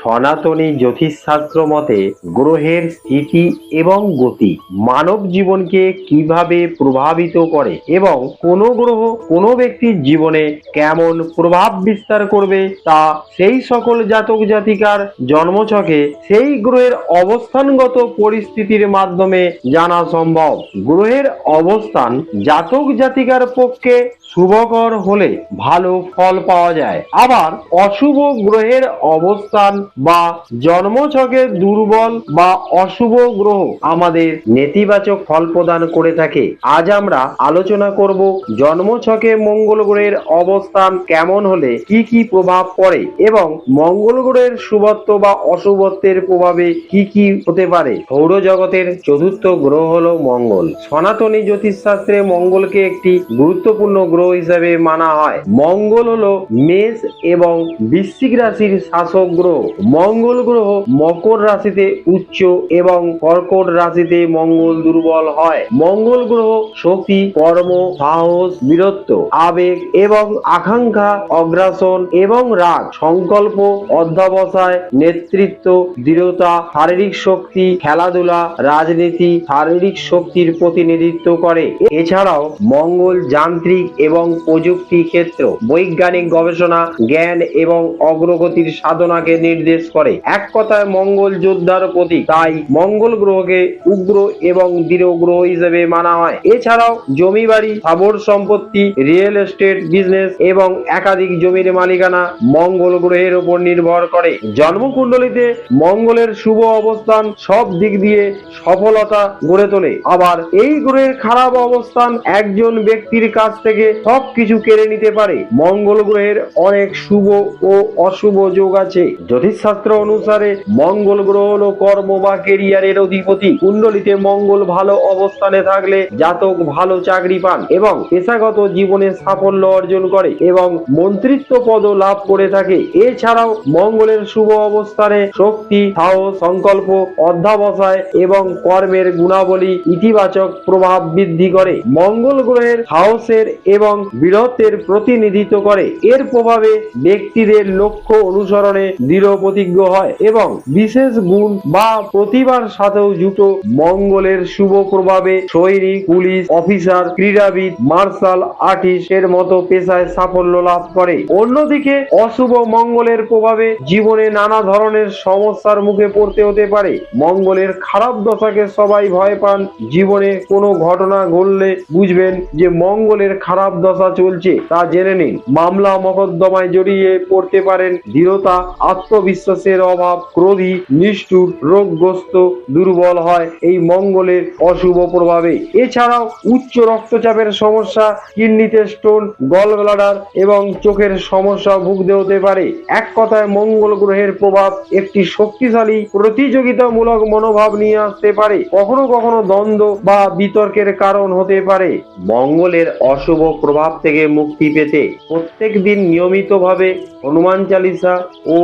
সনাতনী জ্যোতিষশাস্ত্র মতে গ্রহের স্থিতি এবং গতি মানব জীবনকে কিভাবে প্রভাবিত করে এবং কোন গ্রহ কোন ব্যক্তির জীবনে কেমন প্রভাব বিস্তার করবে তা সেই সকল জাতক জাতিকার জন্মছকে সেই গ্রহের অবস্থানগত পরিস্থিতির মাধ্যমে জানা সম্ভব। গ্রহের অবস্থান জাতক জাতিকার পক্ষে শুভকর হলে ভালো ফল পাওয়া যায়, আবার অশুভ গ্রহের অবস্থান বা জন্মছকে দুর্বল বা অশুভ গ্রহ আমাদের নেতিবাচক ফল প্রদান করে থাকে। আজ আমরা আলোচনা করব জন্মছকে মঙ্গল গ্রহের অবস্থান কেমন হলে কি কি প্রভাব পড়ে এবং মঙ্গল গ্রহের শুভত্ব বা অশুভত্বের প্রভাবে কি কি হতে পারে। সৌরজগতের চতুর্থ গ্রহ হলো মঙ্গল। সনাতনী জ্যোতিষশাস্ত্রে মঙ্গলকে একটি গুরুত্বপূর্ণ গ্রহ হিসেবে মানা হয়। মঙ্গল হলো মেষ এবং বৃশ্চিক রাশির শাসক গ্রহ। মঙ্গল গ্রহ মকর রাশিতে উচ্চ এবং কর্কট রাশিতে মঙ্গল দুর্বল হয়। মঙ্গল গ্রহ শক্তি, কর্ম, সাহস, বীরত্ব, আবেগ এবং আকাঙ্ক্ষা, অগ্রাসন এবং রাগ, সংকল্প, অধ্যবসায়, নেতৃত্ব, দৃঢ়তা, শারীরিক শক্তি, খেলাধুলা, রাজনীতি, শারীরিক শক্তির প্রতিনিধিত্ব করে। এছাড়াও মঙ্গল যান্ত্রিক এবং প্রযুক্তি ক্ষেত্র, বৈজ্ঞানিক গবেষণা, জ্ঞান এবং অগ্রগতির সাধনাকে নির্দেশ করে। এক কথায় মঙ্গল যোদ্ধার প্রতীক, তাই মঙ্গল গ্রহকে উগ্র এবং দৃঢ় গ্রহ হিসেবে মানা হয়। এছাড়াও জমি বাড়ি, স্থাবর সম্পত্তি, রিয়েল এস্টেট বিজনেস এবং একাধিক জমির মালিকানা মঙ্গল গ্রহের উপর নির্ভর করে। জন্মকুণ্ডলিতে মঙ্গলের শুভ অবস্থান সব দিক দিয়ে সফলতা গড়ে তোলে, আবার এই গ্রহের খারাপ অবস্থান একজন ব্যক্তির কাছ থেকে সবকিছু কেড়ে নিতে পারে। মঙ্গল গ্রহের অনেক শুভ ও অশুভ যোগ আছে। জ্যোতিষশাস্ত্র অনুসারে মঙ্গল গ্রহ হলো কর্ম বা কেরিয়ারের অধিপতি। কুণ্ডলিতে মঙ্গল ভালো অবস্থানে থাকলে জাতক ভালো চাকরি পান এবং পেশাগত জীবনে সাফল্য অর্জন করে এবং মন্ত্রিত্ব পদও লাভ করে থাকে। এছাড়াও মঙ্গলের শুভ অবস্থানে শক্তি, সাহস, সংকল্প, অধ্যবসায় এবং কর্মের গুণাবলী ইতিবাচক প্রভাব বৃদ্ধি করে। মঙ্গল গ্রহের সাহসের এবং বীরত্বের প্রতিনিধিত্ব করে। এর প্রভাবে ব্যক্তিদের লক্ষ্য অনুসরণে দৃঢ় প্রতিজ্ঞ হয় এবং বিশেষ গুণ বা প্রতিভার সাথেও যুক্ত। মঙ্গলের শুভ প্রভাবে সৈনিক, পুলিশ অফিসার, ক্রীড়াবিদ, মার্শাল আর্টিস্ট এর মতো পেশায় সাফল্য লাভ করে। অন্যদিকে অশুভ মঙ্গলের প্রভাবে জীবনে নানা ধরনের সমস্যার মুখে পড়তে হতে পারে। মঙ্গলের খারাপ দশাকে সবাই ভয় পান। জীবনে কোনো ঘটনা ঘটলে বুঝবেন যে মঙ্গলের খারাপ দশা চলছে, তা জেনে নিন। মামলা মকদ্দমায় জড়িয়ে পড়তে পারেন। দৃঢ়তা, আত্মবিশ্বাসের অভাব, ক্রোধী, নিষ্ঠুর, রোগগ্রস্ত, দুর্বল হয় এই মঙ্গলের অশুভ প্রভাবে। এছাড়াও উচ্চ রক্তচাপের সমস্যা, কিডনিতে স্টোন, গল ব্লাডার এবং চোখের সমস্যা ভুগতে হতে পারে। এক কথায় মঙ্গল গ্রহের প্রভাব একটি শক্তিশালী প্রতিযোগিতামূলক মনোভাব নিয়ে আসতে পারে, কখনো কখনো দ্বন্দ্ব বা বিতর্কের কারণ হতে পারে। মঙ্গলের অশুভ প্রভাব থেকে মুক্তি পেতে প্রত্যেক দিন নিয়মিতভাবে হনুমান চালিসা ও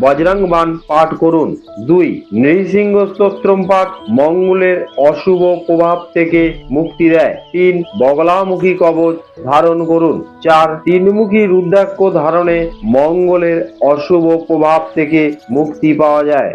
বজরং বাণ পাঠ করুন। 2. নৃসিংহ স্তোত্রম পাঠ মঙ্গলের অশুভ প্রভাব থেকে মুক্তি দেয়। 3. বগলামুখী কবচ ধারণ করুন। 4. তিনমুখী রুদ্রাক্ষ ধারণে মঙ্গলের অশুভ প্রভাব থেকে মুক্তি পাওয়া যায়।